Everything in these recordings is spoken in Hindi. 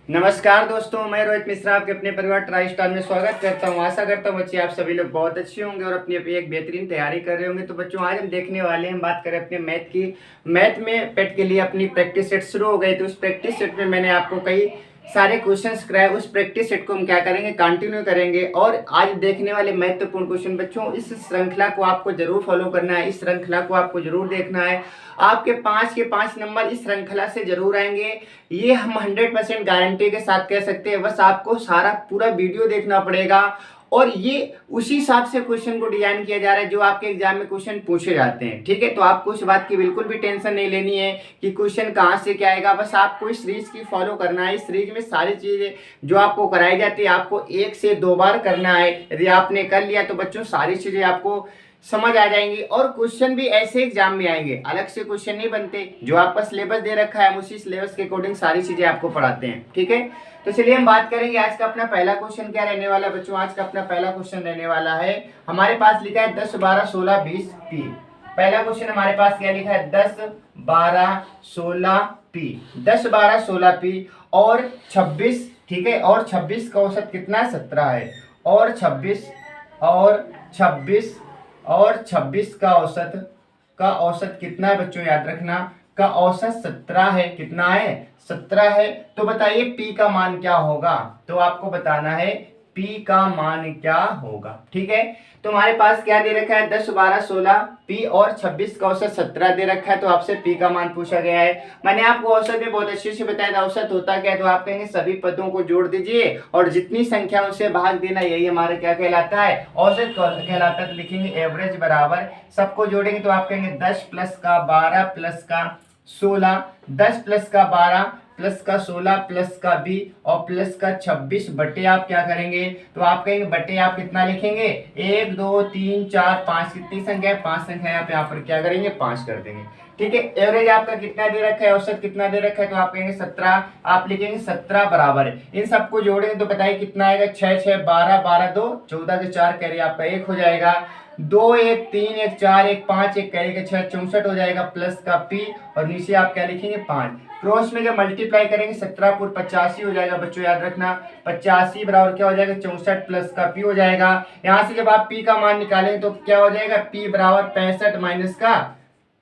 नमस्कार दोस्तों, मैं रोहित मिश्रा आपके अपने परिवार ट्राई स्टार में स्वागत करता हूं। आशा करता हूं बच्चे आप सभी लोग बहुत अच्छे होंगे और अपनी अपनी एक बेहतरीन तैयारी कर रहे होंगे। तो बच्चों आज हम देखने वाले हैं, बात करें अपने मैथ की। मैथ में पेट के लिए अपनी प्रैक्टिस सेट शुरू हो गई। तो उस प्रैक्टिस सेट में मैंने आपको कई सारे क्वेश्चंस कराए। उस प्रैक्टिस सेट को हम क्या करेंगे, कंटिन्यू करेंगे। और आज देखने वाले महत्वपूर्ण क्वेश्चन बच्चों, इस श्रृंखला को आपको जरूर फॉलो करना है, इस श्रृंखला को आपको जरूर देखना है। आपके 5 के 5 नंबर इस श्रृंखला से जरूर आएंगे, ये हम 100% गारंटी के साथ कह सकते हैं। बस आपको सारा पूरा वीडियो देखना पड़ेगा और ये उसी हिसाब से क्वेश्चन को डिजाइन किया जा रहा है जो आपके एग्जाम में क्वेश्चन पूछे जाते हैं। ठीक है, तो आपको इस बात की बिल्कुल भी टेंशन नहीं लेनी है कि क्वेश्चन कहाँ से क्या आएगा। बस आपको इस सीरीज की फॉलो करना है। इस सीरीज में सारी चीजें जो आपको कराई जाती है आपको 1 से 2 बार करना है। यदि आपने कर लिया तो बच्चों सारी चीजें आपको समझ आ जाएंगी। और क्वेश्चन भी ऐसे एग्जाम में आएंगे, अलग से क्वेश्चन नहीं बनते। जो आपका सिलेबस दे रखा है हम उसी सिलेबस के अकॉर्डिंग सारी चीजें आपको पढ़ाते हैं। ठीक है, तो चलिए हम बात करेंगे आज का अपना पहला क्वेश्चन क्या रहने वाला है बच्चों। आज का अपना पहला क्वेश्चन रहने वाला है, हमारे पास लिखा है 10 12 16 20 पी। पहला क्वेश्चन हमारे पास क्या लिखा है, 10 12 16 पी। 10 12 16 पी और 26। ठीक है, और 26 का औसत कितना, 17 है। और 26 और 26 का औसत कितना है बच्चों, याद रखना। का औसत 17 है। कितना है, 17 है। तो बताइए पी का मान क्या होगा। तो आपको बताना है पी का मान क्या होगा। ठीक है, तो हमारे पास क्या दे रखा है, 10 12 16 पी और 26 का औसत 17 दे रखा है। तो आपसे पी का मान पूछा गया है। मैंने आपको औसत में बहुत अच्छे से बताया था औसत होता क्या है। तो आप कहेंगे सभी पदों को जोड़ दीजिए और जितनी संख्या उनसे भाग देना, यही हमारा क्या कहलाता है, औसत कहलाता है। तो लिखेंगे एवरेज बराबर, सबको जोड़ेंगे तो आप कहेंगे 10 प्लस का 12 प्लस का 16, 10 प्लस का 12 प्लस का 16 प्लस का 20 और प्लस का 26 बटे आप क्या करेंगे, तो आप कहेंगे बटे आप कितना लिखेंगे, 1 2 3 4 5। कितनी संख्या है, 5 संख्या है। आप यहाँ पर क्या करेंगे, 5 कर देंगे। ठीक है, एवरेज आपका कितना दे रखा है, औसत कितना दे रखा है, तो आप कहेंगे 17। आप लिखेंगे 17 बराबर है, इन सबको जोड़ेंगे तो बताइए कितना आएगा, 6 6 12 12 2 14 के 4 कैरी आपका 1 हो जाएगा। 2 1 3 1 4 1 5 1 कैरी के 6 64 हो जाएगा प्लस का पी और नीचे आप क्या लिखेंगे 5। क्रॉस में जब मल्टीप्लाई करेंगे 17 पुर 85 हो जाएगा बच्चों, याद रखना। 85 बराबर क्या हो जाएगा, 64 प्लस का पी हो जाएगा। यहाँ से जब आप पी का मान निकालेंगे तो क्या हो जाएगा, पी बराबर 65 माइनस का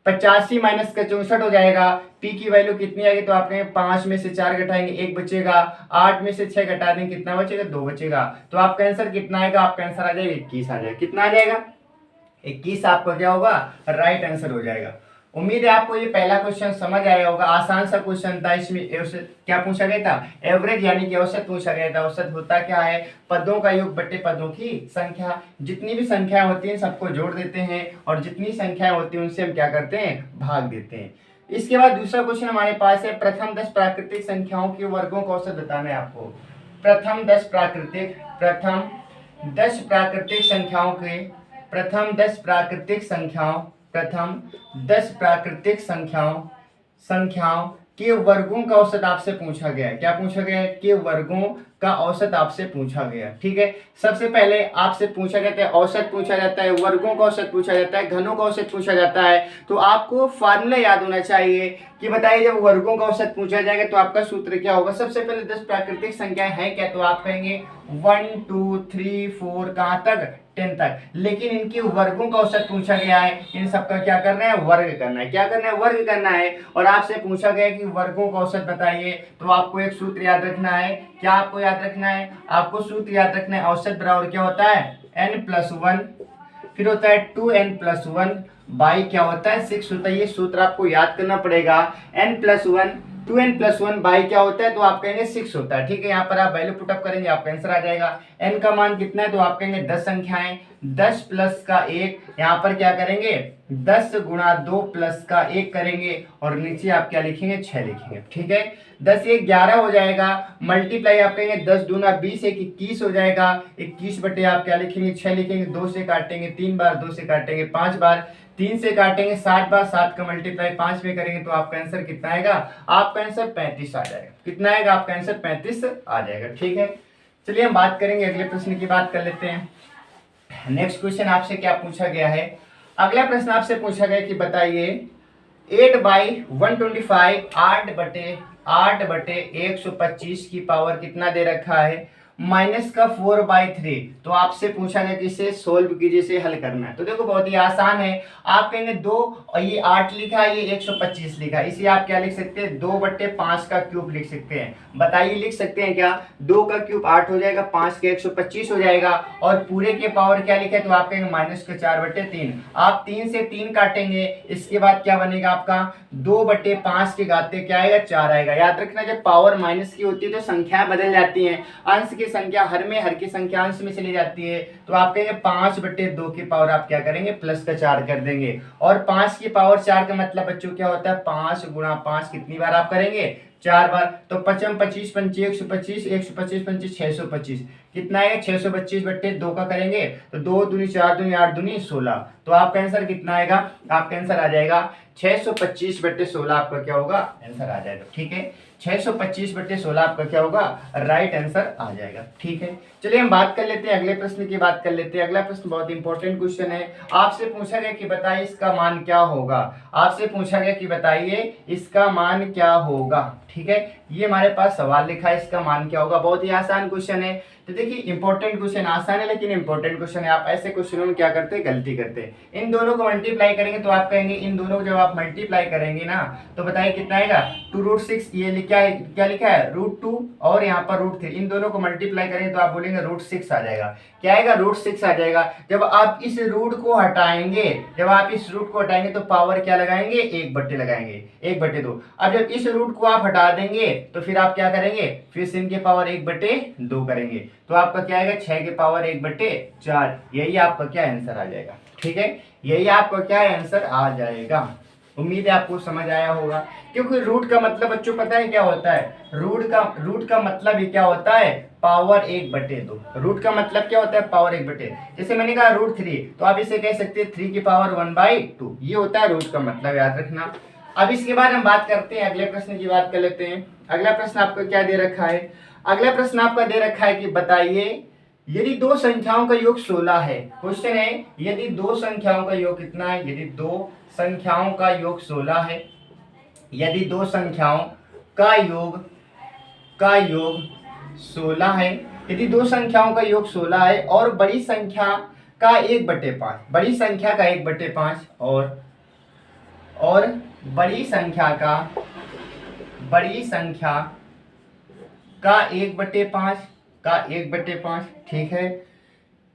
85 माइनस का 64 हो जाएगा। पी की वैल्यू कितनी आएगी, तो आप कहेंगे 5 में से 4 घटाएंगे 1 बचेगा। 8 में से 6 घटा देंगे कितना बचेगा, 2 बचेगा। तो आपका आंसर कितना आएगा, आपका आंसर आ जाएगा 21 आ जाएगा। कितना आ जाएगा, 21 आपका क्या होगा, राइट आंसर हो जाएगा। उम्मीद है आपको ये पहला क्वेश्चन समझ आया होगा। आसान सा क्वेश्चन था। इसमें क्या पूछा गया था, एवरेज यानी कि औसत पूछा गया था। औसत होता क्या है, पदों का योग बटे पदों की संख्या। जितनी भी संख्याएं होती हैं सबको जोड़ देते हैं और जितनी संख्याएं होती हैं उनसे हम क्या करते हैं, भाग देते हैं। इसके बाद दूसरा क्वेश्चन हमारे पास है, प्रथम 10 प्राकृतिक संख्याओं के वर्गों का औसत बताना है आपको। प्रथम 10 प्राकृतिक संख्याओं के प्रथम 10 प्राकृतिक संख्याओं के वर्गों का औसत आपसे पूछा गया है। क्या पूछा गया है, के वर्गों का औसत आपसे पूछा गया। ठीक है, सबसे पहले आपसे पूछा जाता है, औसत पूछा जाता है, वर्गों का औसत पूछा जाता है, घनों का औसत पूछा जाता है। तो आपको फार्मूला याद होना चाहिए कि बताइए जब वर्गों का औसत पूछा जाएगा तो आपका सूत्र क्या होगा। सबसे पहले 10 प्राकृतिक संख्याएं हैं क्या, तो आप कहेंगे 1 2 3 4 कहाँ तक, 10 तक। लेकिन इनके वर्गों का औसत पूछा गया है, इन सबका क्या करना है, वर्ग करना है। क्या करना है, वर्ग करना है। और आपसे पूछा गया कि वर्गों का औसत बताइए, तो आपको एक सूत्र याद रखना है। क्या आपको याद रखना है, आपको सूत्र याद रखना है। औसत बराबर क्या होता है, n+1, फिर होता है 2n+1 बाई क्या होता है, 6 होता है। ये सूत्र आपको याद करना पड़ेगा। n+1 2n+1 बाई क्या होता है, तो आप कहेंगे 6 होता है। ठीक है, यहाँ पर आप वैल्यू पुटअप करेंगे, आपका आंसर आ जाएगा। n का मान कितना है, तो आप कहेंगे 10 संख्याएं, 10 प्लस का 1, यहाँ पर क्या करेंगे 10 गुणा 2 प्लस का 1 करेंगे और नीचे आप क्या लिखेंगे, 6 लिखेंगे। ठीक है, 10 1 11 हो जाएगा। मल्टीप्लाई आप कहेंगे 10 दूना 20 1 21 हो जाएगा। 21 बटे आप क्या लिखेंगे, 6 लिखेंगे। 2 से काटेंगे 3 बार, 2 से काटेंगे 5 बार, 3 से काटेंगे 7 बार, 7 का मल्टीप्लाई 5 में करेंगे तो आपका आंसर कितना आएगा, आपका आंसर 35 आ जाएगा। कितना आएगा, आपका आंसर 35 आ जाएगा। ठीक है, चलिए हम बात करेंगे अगले प्रश्न की बात कर लेते हैं। नेक्स्ट क्वेश्चन आपसे क्या पूछा गया है, अगला प्रश्न आपसे पूछा गया कि बताइए 8/125 8 बटे 8/125 की पावर कितना दे रखा है, माइनस का 4/3। तो आपसे पूछा गया कि इसे सोल्व कीजिए, इसे हल करना है। तो देखो बहुत ही आसान है। आप कहेंगे 2 और ये 8 लिखा है, ये 125 लिखा है, इसे आप क्या लिख सकते हैं, 2/5 का क्यूब लिख सकते हैं। बताइए लिख सकते हैं क्या, 2 का क्यूब 8 हो जाएगा, 5 के 125 हो जाएगा, और पूरे के पावर क्या लिखा है, तो आप कहेंगे माइनस के 4/3। आप 3 से 3 काटेंगे, इसके बाद क्या बनेगा आपका, 2/5 के घाते क्या आएगा, 4 आएगा। याद रखना जब पावर माइनस की होती है तो संख्याएं बदल जाती हैं, अंश की संख्या हर में, हर की संख्या अंश में चली जाती है। तो आप कहेंगे 5/2 की पावर आप क्या करेंगे, प्लस का 4 कर देंगे। और 5 की पावर 4 का मतलब बच्चों क्या होता है, 5 गुणा 5 कितनी बार आप करेंगे, 4 बार। तो 5 25 पंचे 125, 125 पंचे 625, कितना है 625/2 का करेंगे तो 2 दूनी 4 दूनी 8 दूनी 16। तो आपका आंसर कितना आएगा, आपका आंसर आ जाएगा 625/16 आपका क्या होगा, आंसर आ जाएगा। ठीक है, 625/16 आपका क्या होगा, राइट आंसर आ जाएगा। ठीक है, चलिए हम बात कर लेते हैं अगले प्रश्न की, बात कर लेते हैं। अगला प्रश्न बहुत इंपॉर्टेंट क्वेश्चन है। आपसे पूछा गया कि बताइए इसका मान क्या होगा, आपसे पूछा गया कि बताइए इसका मान क्या होगा। ठीक है, ये हमारे पास सवाल लिखा है, इसका मान क्या होगा। बहुत ही आसान क्वेश्चन है। तो देखिए इंपॉर्टेंट क्वेश्चन, आसान है लेकिन इंपॉर्टेंट क्वेश्चन है। आप ऐसे क्वेश्चनों में क्या करते हैं, गलती करते हैं। इन दोनों को मल्टीप्लाई करेंगे तो आप कहेंगे, इन दोनों को जब आप मल्टीप्लाई करेंगे ना तो बताइए कितना आएगा, 2√6। ये क्या लिखा है, √2 और यहाँ पर √3, इन दोनों को मल्टीप्लाई करेंगे तो आप बोलेंगे √6 आ जाएगा। क्या आएगा, √6 आ जाएगा। जब आप इस रूट को हटाएंगे, जब आप इस रूट को हटाएंगे तो पावर क्या लगाएंगे, 1/2 लगाएंगे, 1/2। अब जब इस रूट को आप हटा देंगे तो फिर आप क्या करेंगे, फिर से इनके पावर 1/2 करेंगे। तो आपका क्या आएगा, 6 के पावर 1/4। यही आपका क्या आंसर आ जाएगा। ठीक है, यही आपका क्या आंसर आ जाएगा। उम्मीद है आपको समझ आया होगा। क्योंकि रूट का मतलब बच्चों पता है क्या होता है, रूट का मतलब ही क्या होता है, पावर 1/2। रूट का मतलब क्या होता है, पावर 1/2। जैसे मैंने कहा √3, तो आप इसे कह सकते हैं 3 की पावर 1/2। ये होता है रूट का मतलब, याद रखना। अब इसके बाद हम बात करते हैं, अगले प्रश्न की बात कर लेते हैं। अगला प्रश्न आपको क्या दे रखा है, अगला प्रश्न आपका दे रखा है कि बताइए यदि दो संख्याओं का योग 16 है। क्वेश्चन है यदि दो संख्याओं का योग कितना है, यदि दो संख्याओं का योग 16 है, यदि दो संख्याओं का योग 16 है, यदि दो संख्याओं का योग 16 है और बड़ी संख्या का 1/5, बड़ी संख्या का 1/5 और बड़ी संख्या का 1/5 ठीक है।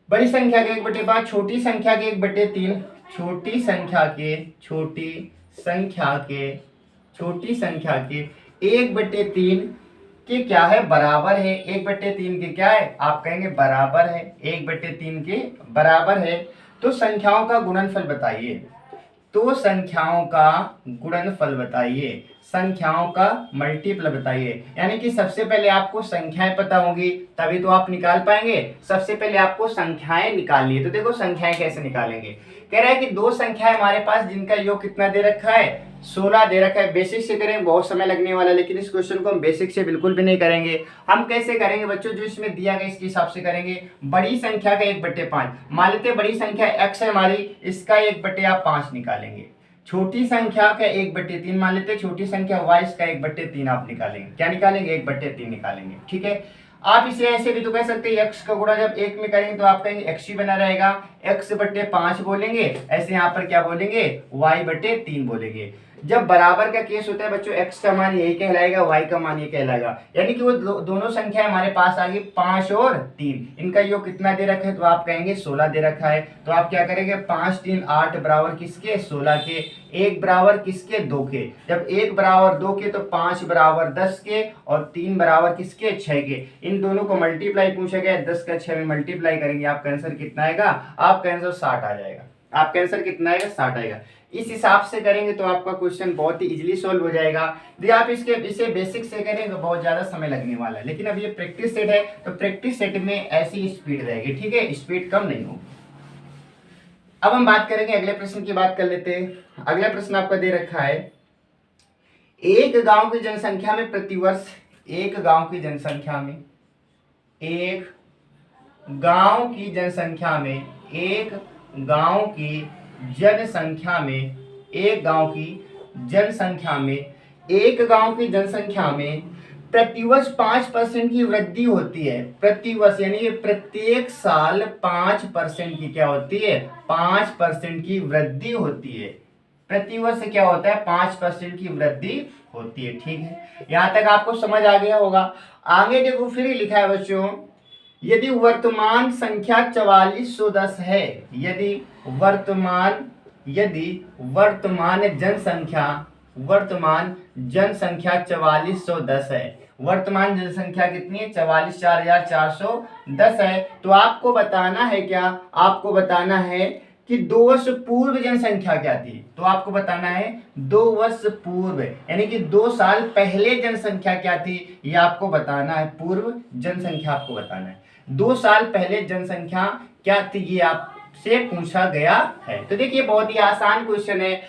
बड़ी संख्या के 1/5, छोटी संख्या के 1/3, छोटी संख्या के 1/3 के क्या है, बराबर है। 1/3 के क्या है, आप कहेंगे बराबर है, 1/3 के बराबर है। तो संख्याओं का गुणनफल बताइए, तो संख्याओं का गुणनफल बताइए, संख्याओं का मल्टीपल बताइए। यानी कि सबसे पहले आपको संख्याएं पता होंगी तभी तो आप निकाल पाएंगे। सबसे पहले आपको संख्याएं निकालनी है। तो देखो संख्याएं कैसे निकालेंगे, कह रहा है कि दो संख्याएं हमारे पास जिनका योग कितना दे रखा है, 16 दे रखा है। बेसिक से करेंगे बहुत समय लगने वाला है, लेकिन इस क्वेश्चन को हम बेसिक से बिल्कुल भी नहीं करेंगे। हम कैसे करेंगे बच्चों, जो इसमें दिया गया इसके हिसाब से करेंगे। बड़ी संख्या का 1/5 मान लेते हैं, बड़ी संख्या x है हमारी, इसका 1/5 निकालेंगे। छोटी संख्या का 1/3 मान लेते हैं, छोटी संख्या y, इसका 1/3 आप निकालेंगे। क्या निकालेंगे, 1/3 निकालेंगे। ठीक है, आप इसे ऐसे भी तो कह सकते हैं, x का गुणा जब 1 में करेंगे तो आप कहेंगे x ही बना रहेगा, x/5 बोलेंगे। ऐसे यहाँ पर क्या बोलेंगे, y/3 बोलेंगे। जब बराबर का केस होता है बच्चों, x का मान यही कहलाएगा, y का मान ये कहलाएगा। यानी कि वो दोनों संख्या हमारे पास आ गई 5 और 3, इनका योग कितना दे रखा है, तो आप कहेंगे 16 दे रखा है। तो आप क्या करेंगे, 5 3 8 बराबर किसके, 16 के। 1 बराबर किसके, 2 के। जब 1 बराबर 2 के तो 5 बराबर 10 के और 3 बराबर किसके, 6 के। इन दोनों को मल्टीप्लाई पूछा गया, 10 का 6 में मल्टीप्लाई करेंगे, आपका आंसर कितना आएगा, आपका आंसर 60 आ जाएगा। आपका आंसर कितना आएगा, 60 आएगा। इस हिसाब से करेंगे तो आपका क्वेश्चन बहुत ही इजीली सॉल्व हो जाएगा। यदि आप इसे बेसिक से करेंगे तो बहुत ज्यादा समय लगने वाला है, लेकिन अब ये प्रैक्टिस सेट है तो प्रैक्टिस सेट में ऐसी स्पीड रहेगी। ठीक है, स्पीड कम नहीं होगी। अब हम बात करेंगे अगले प्रश्न की, बात कर लेते हैं। अगला प्रश्न आपका दे रखा है, एक गांव की जनसंख्या में प्रतिवर्ष, एक गांव की जनसंख्या में, एक गांव की जनसंख्या में, एक गांव की जनसंख्या में, एक गांव की जनसंख्या में एक गांव की जनसंख्या में प्रतिवर्ष 5% की वृद्धि होती है। प्रतिवर्ष यानी कि प्रत्येक साल 5% की क्या होती है, 5% की वृद्धि होती है। प्रतिवर्ष क्या होता है, 5% की वृद्धि होती है। ठीक है, यहां तक आपको समझ आ गया होगा। आगे देखो फिर लिखा है बच्चों, यदि वर्तमान संख्या 4410 है, यदि वर्तमान जनसंख्या 4410 है। वर्तमान जनसंख्या कितनी है, 44,410 है। तो आपको बताना है क्या, आपको बताना है कि 2 वर्ष पूर्व जनसंख्या क्या थी। तो आपको बताना है 2 वर्ष पूर्व यानी कि 2 साल पहले जनसंख्या क्या थी, ये आपको बताना है। पूर्व जनसंख्या आपको बताना है, 2 साल पहले जनसंख्या क्या थी, ये आपसे पूछा गया है। तो देखिए बहुत ही आसान क्वेश्चन है।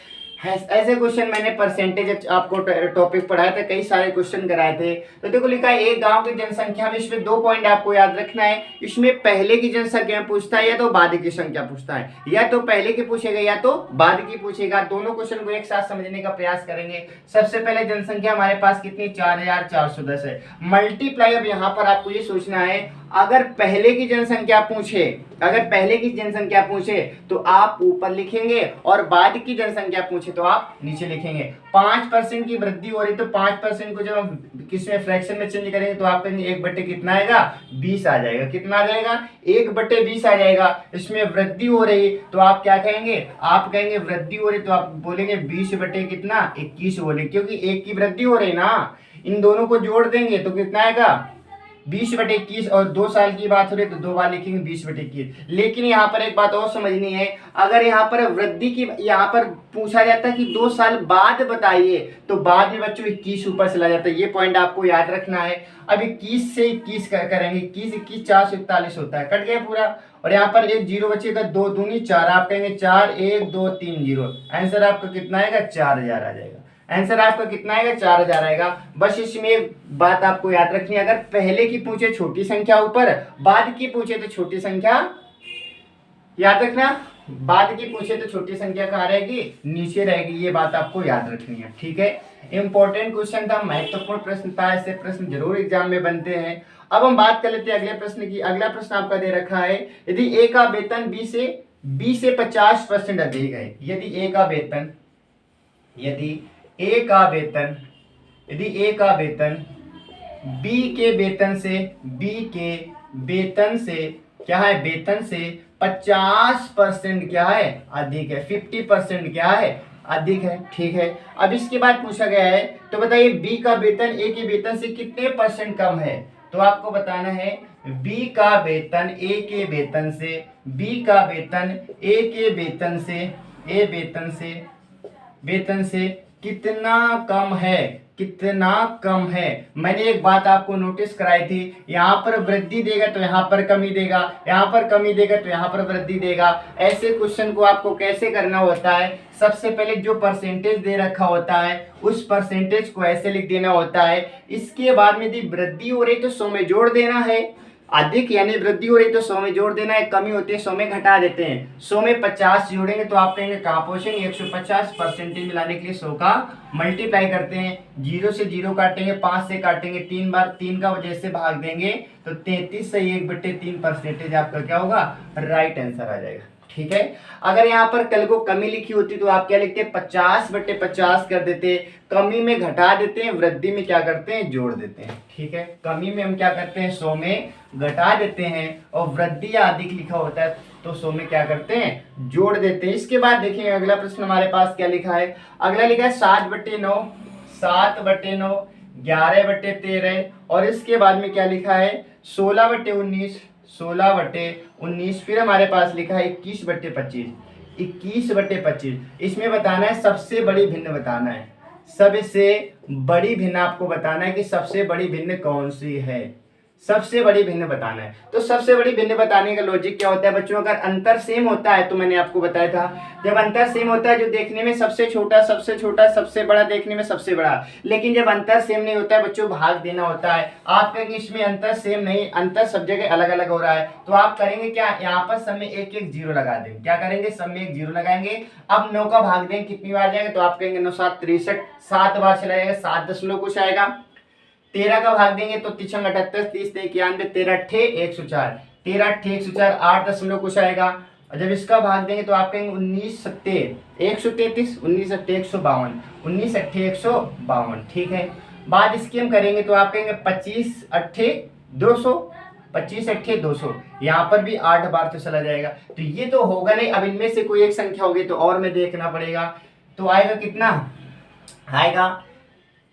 ऐसे क्वेश्चन मैंने परसेंटेज आपको टॉपिक पढ़ाया था, कई सारे क्वेश्चन कराए थे। तो देखो लिखा है एक गांव की जनसंख्या में, इसमें 2 पॉइंट आपको याद रखना है। इसमें पहले की जनसंख्या पूछता है या तो बाद की संख्या पूछता है, या तो पहले की पूछेगा या तो बाद की पूछेगा। दोनों क्वेश्चन को एक साथ समझने का प्रयास करेंगे। सबसे पहले जनसंख्या हमारे पास कितनी, 4410 है। मल्टीप्लाई, अब यहाँ पर आपको ये सोचना है, अगर पहले की जनसंख्या पूछे तो आप ऊपर लिखेंगे और बाद की जनसंख्या पूछे तो आप नीचे लिखेंगे। 5% की वृद्धि हो रही तो 5% को जब हम किसमें फ्रैक्शन में चेंज करेंगे तो आपका 1/, कितना आएगा, 20 आ जाएगा। कितना आ जाएगा, 1/20 आ जाएगा। इसमें वृद्धि हो रही तो आप क्या कहेंगे, आप कहेंगे वृद्धि हो रही तो आप बोलेंगे 20/, कितना, 21 बोले, क्योंकि 1 की वृद्धि हो रही ना। इन दोनों को जोड़ देंगे तो कितना आएगा, 20/21। और 2 साल की बात हो रही तो 2 बार लिखेंगे 20/21। लेकिन यहाँ पर एक बात और समझनी है, अगर यहाँ पर वृद्धि की यहाँ पर पूछा जाता है कि 2 साल बाद बताइए तो बाद में बच्चों 21 ऊपर चला जाता है। ये पॉइंट आपको याद रखना है। अब 21 से 21 करेंगे, 21 4 से 41 होता है, कट गया पूरा। और यहाँ पर एक 0 बचेगा, 2 दूनी 4, आप कहेंगे 4 1 2 3 0। आंसर आपका कितना आएगा, 4000 आ जाएगा। आंसर आपका कितना आएगा, 4000 आएगा। बस इसमें एक बात आपको याद रखनी है, अगर पहले की पूछे छोटी संख्या ऊपर, बाद की पूछे तो छोटी संख्या, याद रखना, बाद की पूछे तो छोटी संख्या कहाँ रहेगी, नीचे रहेगी। ये बात आपको याद रखनी है। ठीक है, इंपॉर्टेंट क्वेश्चन था, महत्वपूर्ण प्रश्न था, ऐसे प्रश्न जरूर एग्जाम में बनते हैं। अब हम बात कर लेते हैं अगले प्रश्न की। अगला प्रश्न आपका दे रखा है, यदि ए का वेतन 20 से 50% अधिक है, यदि ए का वेतन बी के वेतन से क्या है, वेतन से 50% क्या है, अधिक है, 50% क्या है, अधिक है। ठीक है, अब इसके बाद पूछा गया है, तो बताइए बी का वेतन ए के वेतन से कितने % कम है। तो आपको बताना है बी का वेतन ए के वेतन से कितना कम है। मैंने एक बात आपको नोटिस कराई थी, यहाँ पर वृद्धि देगा तो यहाँ पर कमी देगा, यहाँ पर कमी देगा तो यहाँ पर वृद्धि देगा। ऐसे क्वेश्चन को आपको कैसे करना होता है, सबसे पहले जो परसेंटेज दे रखा होता है उस परसेंटेज को ऐसे लिख देना होता है। इसके बाद में यदि वृद्धि हो रही तो 100 में जोड़ देना है, अधिक यानी वृद्धि हो रही तो 100 में जोड़ देना है, कमी होती है 100 में घटा देते हैं। 100 में 50 जोड़ेंगे तो आप कहेंगे कहाँ पहुंचेंगे 150। परसेंटेज मिलाने के लिए 100 का मल्टीप्लाई करते हैं, 0 से 0 काटेंगे, 5 से काटेंगे, 3 बार 3 का वजह से भाग देंगे तो 33 से 1/3 परसेंटेज आपका क्या होगा, राइट आंसर आ जाएगा। ठीक है, अगर यहाँ पर कल को कमी लिखी होती तो आप क्या लिखते, 50/50 कर देते, कमी में घटा देते हैं, वृद्धि में क्या करते हैं, जोड़ देते हैं। ठीक है, कमी में हम क्या करते हैं 100 में घटा देते हैं, और वृद्धि या अधिक लिखा होता है तो 100 में क्या करते हैं, जोड़ देते हैं। इसके बाद देखिए अगला प्रश्न हमारे पास क्या लिखा है। अगला लिखा है 7/9, 11/13, और इसके बाद में क्या लिखा है 16/19, फिर हमारे पास लिखा है 21/25। इसमें बताना है सबसे बड़ी भिन्न बताना है, सबसे बड़ी भिन्न आपको बताना है कि सबसे बड़ी भिन्न कौन सी है, सबसे बड़ी भिन्न बताना है। तो सबसे बड़ी भिन्न बताने का लॉजिक क्या होता है बच्चों, अगर अंतर सेम होता है तो मैंने आपको बताया था, जब अंतर सेम होता है जो देखने में सबसे छोटा सबसे बड़ा देखने में सबसे बड़ा, लेकिन जब अंतर सेम नहीं होता है बच्चों भाग देना होता है। आप कहेंगे इसमें अंतर सेम नहीं, अंतर सब जगह अलग अलग हो रहा है, तो आप करेंगे क्या, यहाँ पर सब में एक एक जीरो लगा देंगे। क्या करेंगे, सब में एक जीरो लगाएंगे। अब 9 का भाग देंगे कितनी बार जाएगा, तो आप कहेंगे 9 7 63, 7 बार चला जाएगा, 7 दशमलव कुछ आएगा। 13 का भाग देंगे तो 3 78, 30 91, 13 8 104, 13 8 104, 8 दशमलव कुछ आएगा। और जब इसका भाग देंगे तो आप कहेंगे 19 सत्ते 133, 19 अट्ठे 152, 19 अट्ठे 152, ठीक है। बाद इसकी हम करेंगे तो आप कहेंगे 25 अट्ठे 200, 25 अट्ठे 200, यहाँ पर भी 8 बार तो चला जाएगा, तो ये तो होगा नहीं। अब इनमें से कोई एक संख्या होगी तो और में देखना पड़ेगा, तो आएगा कितना, आएगा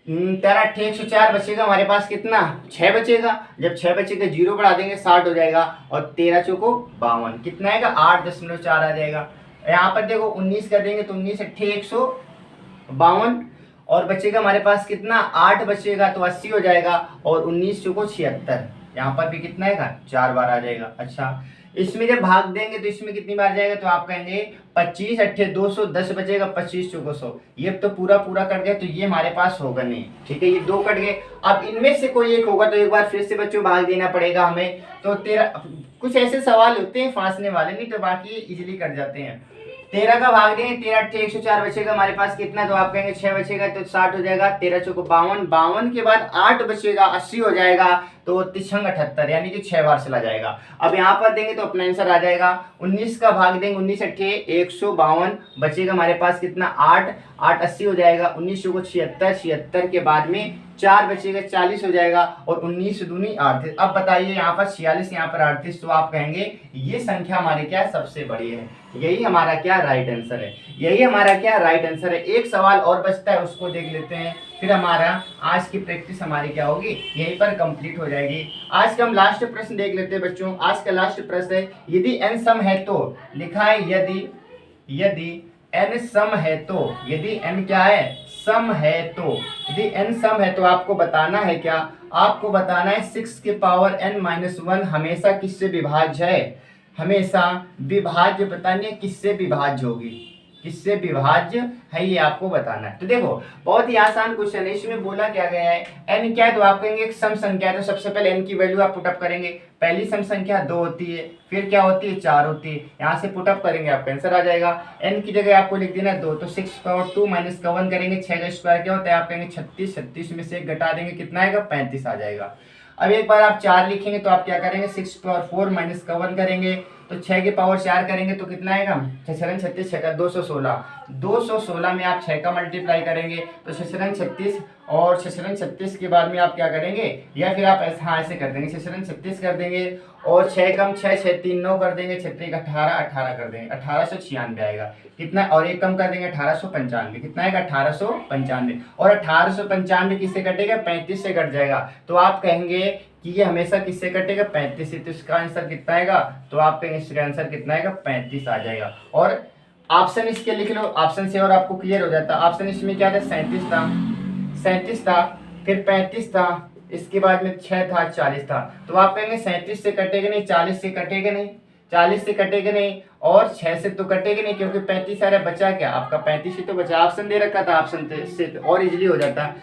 13 अट्ठे 104, बचेगा हमारे पास कितना, 6 बचेगा। जब 6 बचेगा जीरो बढ़ा देंगे 60 हो जाएगा, और 13 चौको 52, कितना आएगा 8.4 आ जाएगा। यहाँ पर देखो 19 कर देंगे तो 19 अट्ठे 152, और बचेगा हमारे पास कितना, 8 बचेगा तो 80 हो जाएगा, और 19 चौको 76, यहाँ पर भी कितना आएगा 4 बार आ जाएगा। अच्छा, इसमें जब भाग देंगे तो इसमें कितनी बार जाएगा, तो आप कहेंगे 25 अट्ठे 200, 10 बचेगा, 25 चौको 100, ये तो पूरा कट गया, तो ये हमारे पास होगा नहीं, ठीक है, ये 2 कट गए। अब इनमें से कोई एक होगा तो एक बार फिर से बच्चों भाग देना पड़ेगा हमें। तो 13, कुछ ऐसे सवाल होते हैं फांसने वाले, नहीं तो बाकी इजीली कट जाते हैं। 13 का भाग देंगे, 13 अट्ठे 104, बचेगा हमारे पास कितना, तो आप कहेंगे 6 बचेगा तो 60 हो जाएगा, 13 चौको 52, 52 के बाद 8 बचेगा 80 हो जाएगा, तो 3 78, यानी कि 6 बार चला जाएगा। अब यहाँ पर देंगे तो अपना आंसर आ जाएगा। 19 का भाग देंगे, 19 अट्ठे 152, बचेगा हमारे पास कितना, 8, 8 80 हो जाएगा, 19 चौको 76, 76 के बाद में 4 बचेगा, 40 हो जाएगा, और 19 दूनी 38। अब बताइए यहाँ पर 46, यहाँ पर 38, तो आप कहेंगे ये संख्या हमारी क्या सबसे बड़ी है, यही हमारा क्या राइट आंसर है, यही हमारा क्या राइट आंसर है। एक सवाल और बचता है, उसको देख लेते हैं, फिर हमारा आज की प्रैक्टिस हमारी क्या होगी, यहीं पर कंप्लीट हो जाएगी। आज का हम लास्ट प्रश्न देख लेते हैं बच्चों। आज का लास्ट प्रश्न है, यदि n सम है तो, लिखा है यदि n सम है तो, यदि n क्या है, सम है तो, यदि n सम है तो आपको बताना है क्या, आपको बताना है 6 के पावर n-1 हमेशा किससे विभाज्य है, हमेशा विभाज्य, बतानी है किससे विभाज्य होगी, किससे विभाज्य है, ये आपको बताना है। तो देखो बहुत ही आसान क्वेश्चन है, इसमें बोला क्या गया है, n क्या है, तो आप कहेंगे एक सम संख्या है, तो सबसे पहले n की वैल्यू आप पुटअप करेंगे। पहली सम संख्या 2 होती है, फिर क्या होती है 4 होती है, यहाँ से पुटअप करेंगे आपका आंसर आ जाएगा। n की जगह आपको लिख देना 2, तो 6 पावर 2 माइनस का 1 करेंगे, 6 का स्क्वायर क्या होता है, आप कहेंगे 36, 36 में से 1 घटा देंगे कितना आएगा, 35 आ जाएगा। अब एक बार आप 4 लिखेंगे तो आप क्या करेंगे, 6 पावर 4 माइनस का 1 करेंगे, तो 6 के पावर 4 करेंगे तो कितना आएगा, 6 36, 6 का 216, 216 में आप 6 का मल्टीप्लाई करेंगे तो 6 36, और 6 36 के बाद में आप क्या करेंगे, या फिर आप ऐसे कर देंगे, 6 36 कर देंगे, और 6 कम 6, 6 3 9 कर देंगे, 6 3 18, 18 कर देंगे, 1896 आएगा कितना, और एक कम कर देंगे 1895, कितना आएगा 1895, और 1895 किससे कटेगा, 35 से कट जाएगा, तो आप कहेंगे कि ये हमेशा किससे कटेगा, 35 से, तो इसका आंसर कितना आएगा, तो आप कहेंगे इसका आंसर कितना आएगा, 35 आ जाएगा। और ऑप्शन इसके लिख लो, ऑप्शन से और आपको क्लियर हो जाता है। ऑप्शन इसमें क्या था, 37 था, फिर 35 था, इसके बाद में 6 था, 40 था, तो आप कहेंगे 37 से कटेगा नहीं, 40 से कटेगा नहीं, 40 से कटेगा नहीं, और 6 से तो कटेगा नहीं, क्योंकि 35 आ रहा है, बचा क्या आपका 35 ही तो बचा, ऑप्शन दे रखा था, ऑप्शन से और इजीली हो जाता।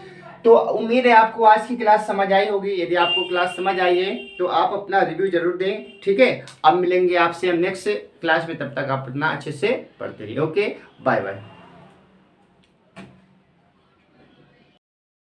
तो उम्मीद है आपको आज की क्लास समझ आई होगी। यदि आपको क्लास समझ आई है तो आप अपना रिव्यू जरूर दें, ठीक है। अब मिलेंगे आपसे हम नेक्स्ट क्लास में, तब तक आप अपना अच्छे से पढ़ते रहिए। Okay, bye bye.